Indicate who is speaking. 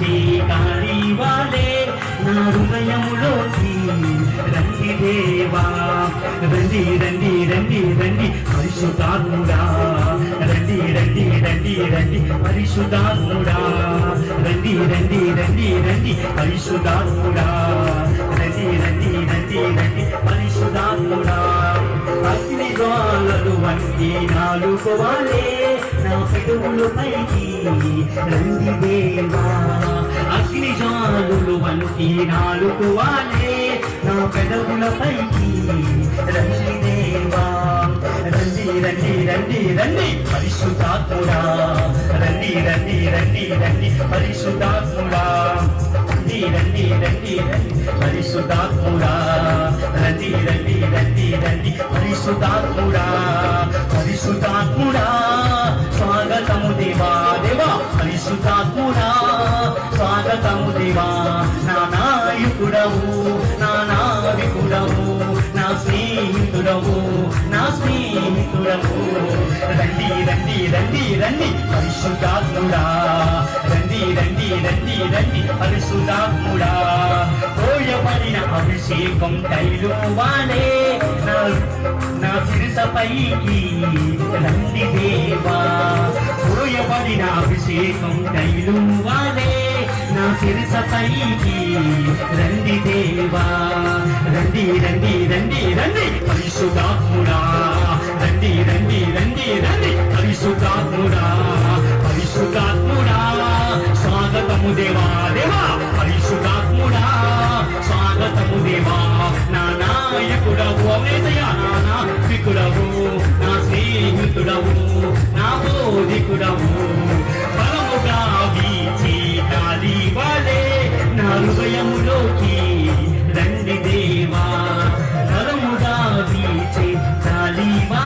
Speaker 1: వీచే గాలి వాలే నా హృదయములోకి రండి దేవా, రండి రండి రండి రండి పరిశుద్ధాత్ముడా, రండి రండి రండి రండి పరిశుద్ధాత్ముడా, రండి రండి రండి రండి పరిశుద్ధాత్ముడా, రండి రండి రండి రండి పరిశుద్ధాత్ముడా. అగ్ని జ్వాలలు వంటి నాలుగు వాలే నా పెదవుల పైకి రండి దేవా, అగ్ని జ్వాలలు వంటి నాలుగు వాలే నా పెదవుల పైకి రండి దేవా, రండి రండి రండి రండి పరిశుద్ధాత్ముడా, రండి రండి రండి రండి పరిశుద్ధాత్ముడా, రండి రండి రండి రండి పరిశుద్ధాత్ముడా, రండి రండి రండి రండి పరిశుద్ధాత్ముడా, పరిశుద్ధాత్ముడా స్వాగతము దేవా, దేవా పరిశుద్ధాత్ముడా స్వాగతము దేవా, నా నాయకుడవు నా నావికుడవు నా స్నేహితుడవు నా స్నేహితుడవు, రండి రండి రండి రండి పరిశుద్ధాత్ముడా, రండి రండి రండి రండి పరిశుద్ధాత్ముడా. పోయబడిన అభిషేకం తైలువానే నా శిరసపైకి రండి దేవా, పోయబడిన అభిషేకం తైలువానే నా శిరసపైకి రండి దేవా, రండి రండి రండి రండి పరిశుద్ధాత్ముడా, రండి రండి రండి రండి పరిశుద్ధాత్ముడా, పరిశుద్ధాత్ముడా స్వాగతము దేవా, దేవా పరిశుద్ధాత్ముడా స్వాగతము దేవా, నా నాయకుడవు అవేదయా, నా నావికుడవు నా స్నేహితుడవు నా బోధికుడవు, బలముగా వీచే గాలి వాలే నా హృదయము